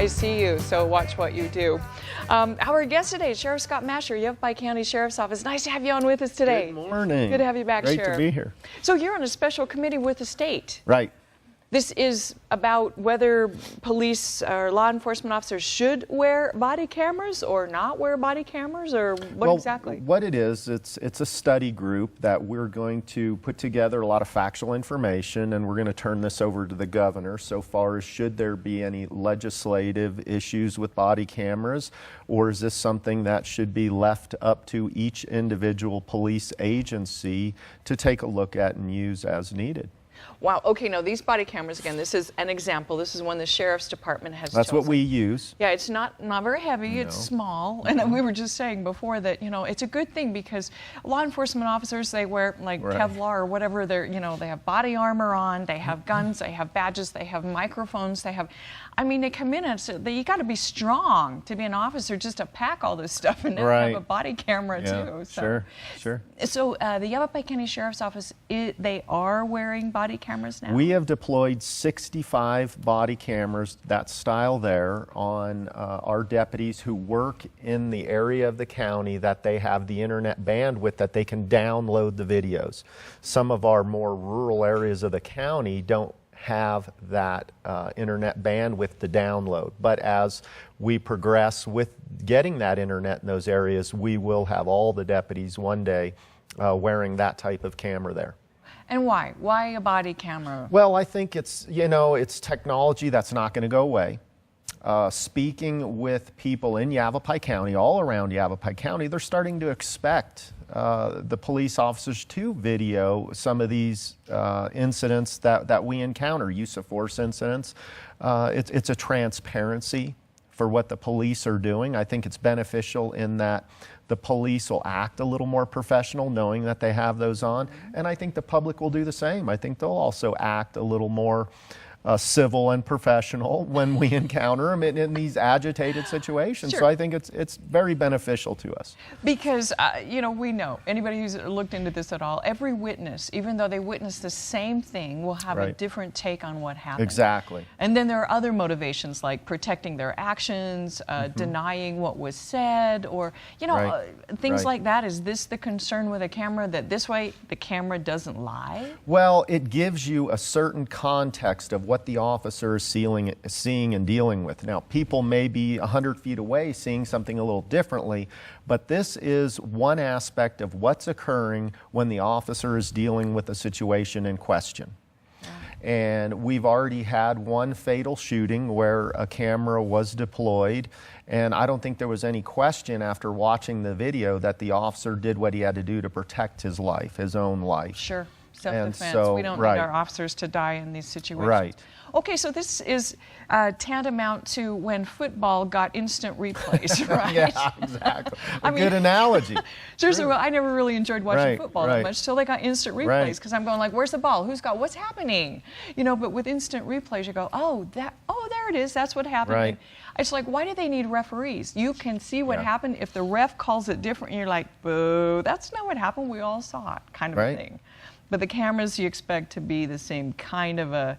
I see you, so watch what you do. Our guest today is Sheriff Scott Mascher, Yavapai County Sheriff's Office. Nice to have you on with us today. Good morning. Good to have you back, Great Sheriff. to be here. So you're on a special committee with the state. Right. This is about whether police or law enforcement officers should wear body cameras or not wear body cameras, or what exactly? What it is, it's a study group that we're going to put together a lot of factual information, and we're going to turn this over to the governor so far as should there be any legislative issues with body cameras, or is this something that should be left up to each individual police agency to take a look at and use as needed. Wow. Okay, now these body cameras, again, this is an example. This is one the Sheriff's Department has That's chosen. what we use. Yeah, it's not very heavy. No. It's small. And we were just saying before that, you know, it's a good thing because law enforcement officers, they wear like Kevlar or whatever. They're, you know, they have body armor on, they have guns, they have badges, they have microphones, they have, I mean, they come in and you got to be strong to be an officer just to pack all this stuff and then have a body camera too. So, sure. So the Yavapai County Sheriff's Office, they are wearing body cameras now? We have deployed 65 body cameras, that style there, on our deputies who work in the area of the county that they have the internet bandwidth that they can download the videos. Some of our more rural areas of the county don't have that internet bandwidth to download. But as we progress with getting that internet in those areas, we will have all the deputies one day wearing that type of camera there. And why? Why a body camera? Well, I think it's, you know, it's technology that's not going to go away. Speaking with people in Yavapai County, all around Yavapai County, they're starting to expect the police officers to video some of these incidents that we encounter, use of force incidents. It's a transparency for what the police are doing. I think it's beneficial in that the police will act a little more professional knowing that they have those on, and I think the public will do the same. I think they'll also act a little more civil and professional when we encounter them in these agitated situations. Sure. So I think it's very beneficial to us. Because, you know, we know, anybody who's looked into this at all, every witness, even though they witness the same thing, will have a different take on what happened. Exactly. And then there are other motivations like protecting their actions, denying what was said, or, you know, things like that. Is this the concern with a camera, that this way the camera doesn't lie? Well, it gives you a certain context of what the officer is seeing and dealing with. Now, people may be 100 feet away seeing something a little differently, but this is one aspect of what's occurring when the officer is dealing with a situation in question. And we've already had one fatal shooting where a camera was deployed, and I don't think there was any question after watching the video that the officer did what he had to do to protect his life, his own life. Sure. Self-defense. So, we don't need our officers to die in these situations. Right. Okay, so this is tantamount to when football got instant replays, right? Yeah, exactly. Good analogy. Seriously, well, I never really enjoyed watching football that much till they got instant replays, because I'm going like, where's the ball? Who's got? What's happening? You know, but with instant replays, you go, oh, there it is. That's what happened. Right. It's like, why do they need referees? You can see what happened. If the ref calls it different, you're like, boo, that's not what happened. We all saw it, kind of a thing. But the cameras you expect to be the same kind of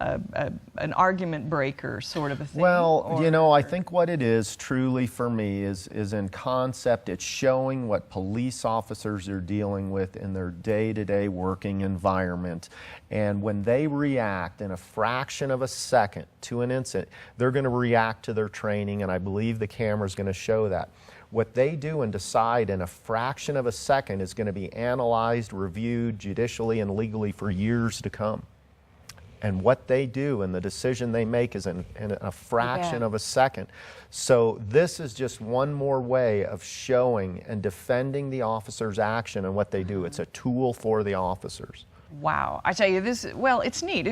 an argument breaker sort of a thing. Well, you know, I think what it is truly for me is in concept, it's showing what police officers are dealing with in their day-to-day working environment. And when they react in a fraction of a second to an incident, they're going to react to their training, and I believe the camera is going to show that. What they do and decide in a fraction of a second is going to be analyzed, reviewed judicially and legally for years to come. And what they do and the decision they make is in a fraction of a second. So this is just one more way of showing and defending the officer's action and what they do. It's a tool for the officers. Wow. I tell you, well, it's neat.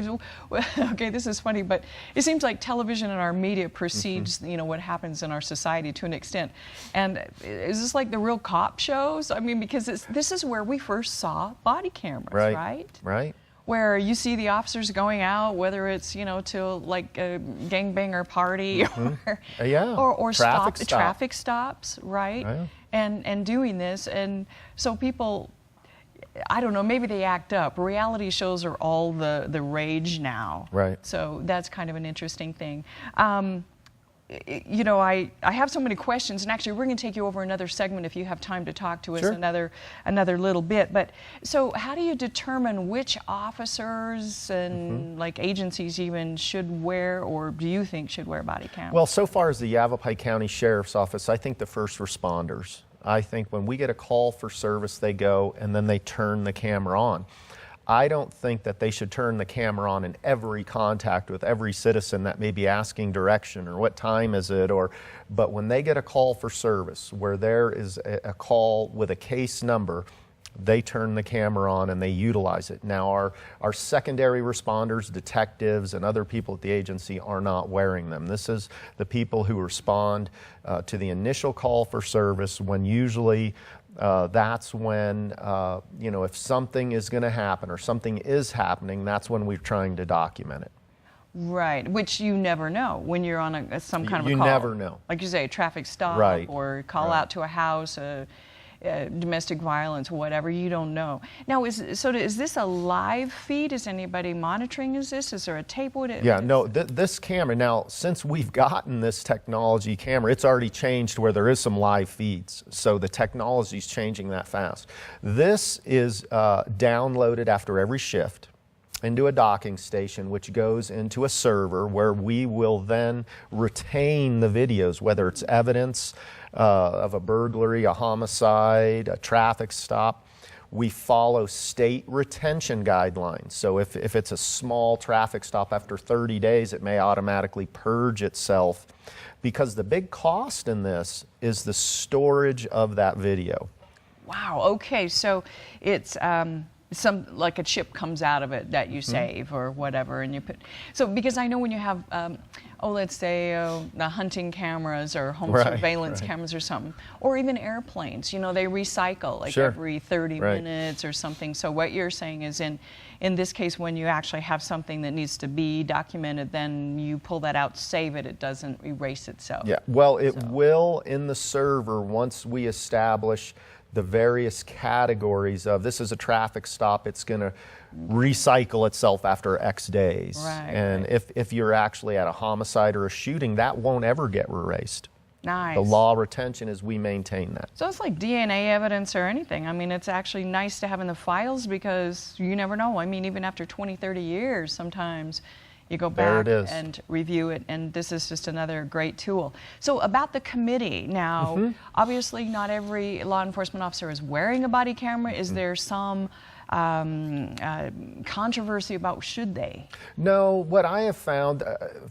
Okay, this is funny, but it seems like television and our media precedes, you know, what happens in our society to an extent. And is this like the real cop shows? I mean, because this is where we first saw body cameras, right? Right. Where you see the officers going out, whether it's, you know, to like a gangbanger party or traffic stops, right? And doing this. And so people, I don't know, maybe they act up. Reality shows are all the rage now. Right. So that's kind of an interesting thing. you know, I have so many questions, and actually we're going to take you over another segment if you have time to talk to us another little bit. But so how do you determine which officers and like agencies even should wear, or do you think should wear, body cameras? Well, so far as the Yavapai County Sheriff's Office, I think the first responders. I think when we get a call for service, they go and then they turn the camera on. I don't think that they should turn the camera on in every contact with every citizen that may be asking direction or what time is it, but when they get a call for service where there is a call with a case number, they turn the camera on and they utilize it. Now our secondary responders, detectives, and other people at the agency are not wearing them. This is the people who respond to the initial call for service, when usually that's when, you know, if something is going to happen or something is happening, that's when we're trying to document it. Right, which you never know when you're on some kind of a call. You never know. Like you say, a traffic stop, or call out to a house, domestic violence, whatever, you don't know. Now, is this a live feed? Is anybody monitoring this? Is there a tape? Yeah, no, this camera, now, since we've gotten this technology camera, it's already changed where there is some live feeds. So the technology's changing that fast. This is downloaded after every shift into a docking station, which goes into a server where we will then retain the videos, whether it's evidence of a burglary, a homicide, a traffic stop. We follow state retention guidelines. So if it's a small traffic stop, after 30 days, it may automatically purge itself, because the big cost in this is the storage of that video. Wow, okay, so it's like a chip comes out of it that you save or whatever, and you put, so because I know when you have let's say the hunting cameras or home surveillance cameras or something, or even airplanes, you know, they recycle like every 30 minutes or something. So what you're saying is in this case, when you actually have something that needs to be documented, then you pull that out, save it, it doesn't erase itself. Yeah, well, it will in the server once we establish the various categories of, this is a traffic stop, it's going to recycle itself after X days. And if you're actually at a homicide or a shooting, that won't ever get erased. Nice. The law retention is we maintain that. So it's like DNA evidence or anything. I mean, it's actually nice to have in the files, because you never know. I mean, even after 20, 30 years, sometimes you go back and review it, and this is just another great tool. So about the committee, now, obviously not every law enforcement officer is wearing a body camera. Is there some controversy about should they? No, what I have found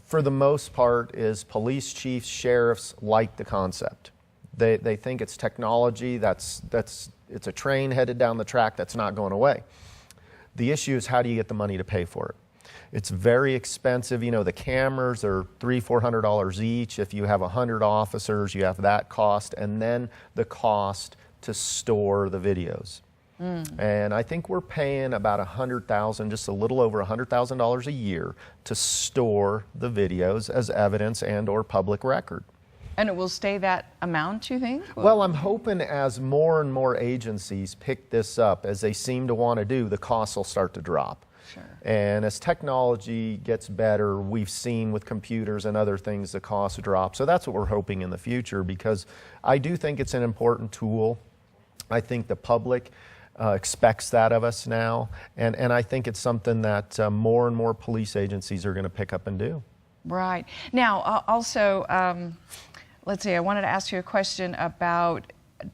for the most part is police chiefs, sheriffs like the concept. They think it's technology, it's a train headed down the track that's not going away. The issue is, how do you get the money to pay for it? It's very expensive. You know, the cameras are $300–400 each. If you have 100 officers, you have that cost, and then the cost to store the videos. And I think we're paying about $100,000, just a little over $100,000 a year to store the videos as evidence and/or public record. And it will stay that amount, you think? Well, I'm hoping as more and more agencies pick this up, as they seem to want to do, the costs will start to drop. And as technology gets better, we've seen with computers and other things the costs drop. So that's what we're hoping in the future, because I do think it's an important tool. I think the public expects that of us now, and I think it's something that more and more police agencies are going to pick up and do. Right. Now, also, let's see, I wanted to ask you a question about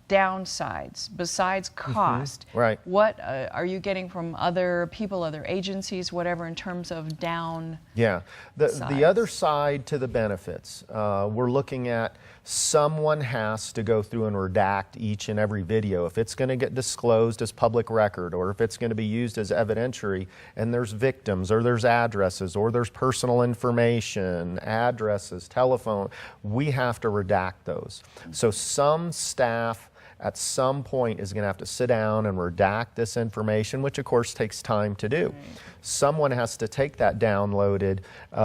downsides besides cost. What are you getting from other people, other agencies, whatever, in terms of down? Yeah, the other side to the benefits, we're looking at someone has to go through and redact each and every video. If it's going to get disclosed as public record, or if it's going to be used as evidentiary, and there's victims, or there's addresses, or there's personal information, addresses, telephone, we have to redact those. So some staff at some point is going to have to sit down and redact this information, which of course takes time to do. Someone has to take that downloaded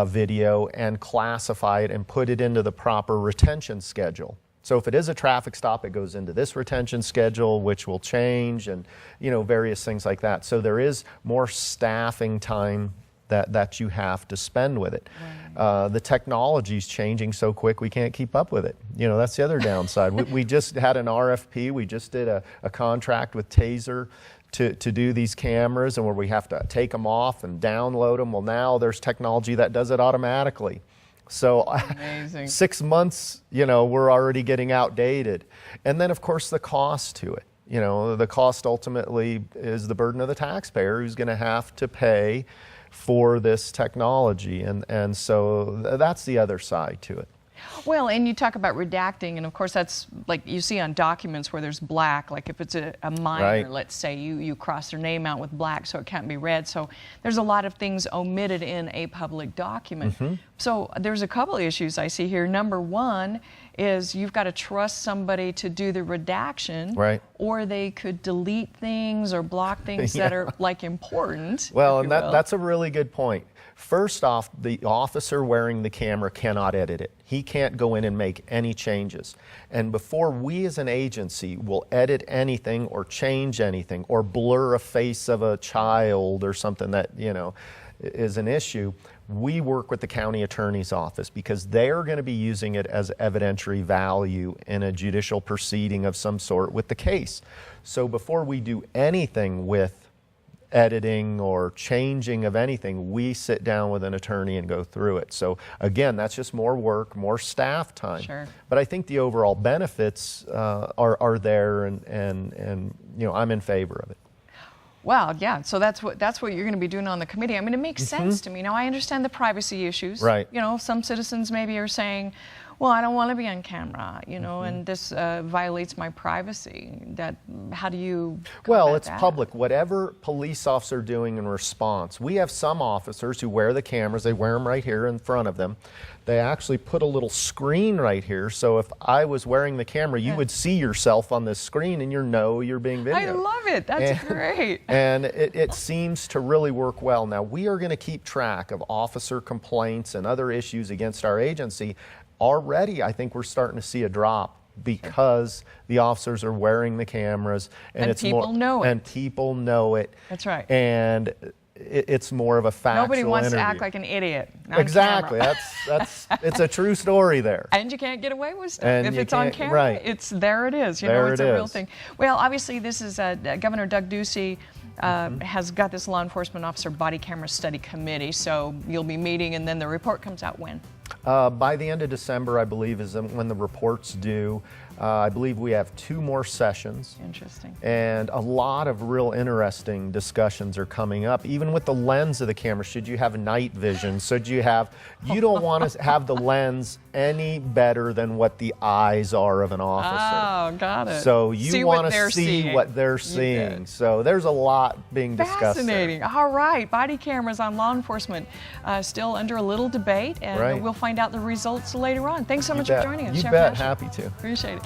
video and classify it and put it into the proper retention schedule. So if it is a traffic stop, it goes into this retention schedule, which will change, and various things like that. So there is more staffing time that you have to spend with it. Right. The technology's changing so quick we can't keep up with it. You know, that's the other downside. We just had an RFP. We just did a contract with Taser to do these cameras, and where we have to take them off and download them. Well, now there's technology that does it automatically. So amazing. 6 months, you know, we're already getting outdated. And then, of course, the cost to it. You know, the cost ultimately is the burden of the taxpayer, who's going to have to pay for this technology. And so that's the other side to it. Well, and you talk about redacting, and of course that's like you see on documents where there's black, like if it's a minor, right. Let's say, you cross their name out with black so it can't be read. So there's a lot of things omitted in a public document. Mm-hmm. So there's a couple of issues I see here. Number one is you've got to trust somebody to do the redaction, right. Or they could delete things or block things that are like important. Well, and that's a really good point. First off, the officer wearing the camera cannot edit it. He can't go in and make any changes. And before we as an agency will edit anything or change anything or blur a face of a child or something that, you know, is an issue, we work with the county attorney's office because they're going to be using it as evidentiary value in a judicial proceeding of some sort with the case. So before we do anything with editing or changing of anything, we sit down with an attorney and go through it. So again, that's just more work, more staff time. Sure. But I think the overall benefits are there, and you know, I'm in favor of it. Well, yeah, so that's what you're going to be doing on the committee. I mean, it makes sense to me. Now, I understand the privacy issues. Right. You know, some citizens maybe are saying, well, I don't want to be on camera, you know, and this violates my privacy. How do you Well, it's that? public. Whatever police officer doing in response. We have some officers who wear the cameras. They wear them right here in front of them. They actually put a little screen right here, so if I was wearing the camera, you would see yourself on this screen and you know you're being videoed. I love it. That's great. And it seems to really work well. Now, we are going to keep track of officer complaints and other issues against our agency. Already, I think we're starting to see a drop because the officers are wearing the cameras, and it's people know it. And people know it. That's right. And it's more of a factual Nobody wants interview. to act like an idiot. Exactly. That's it's a true story there. And you can't get away with stuff. And if it's on camera, right. there it is. You there know, it's it a real is. thing. Well, obviously, this is Governor Doug Ducey has got this law enforcement officer body camera study committee. So you'll be meeting, and then the report comes out when? By the end of December, I believe, is when the report's due. I believe we have 2 more sessions. Interesting. And a lot of real interesting discussions are coming up, even with the lens of the camera. Should you have night vision? You don't want to have the lens any better than what the eyes are of an officer. Oh, got it. So you want to see seeing. what they're seeing. So there's a lot being discussed. Fascinating. There. All right. Body cameras on law enforcement still under a little debate, and right. we'll find out the results later on. Thanks so much for joining us. You Sheriff bet. Mascher. Happy to. Appreciate it.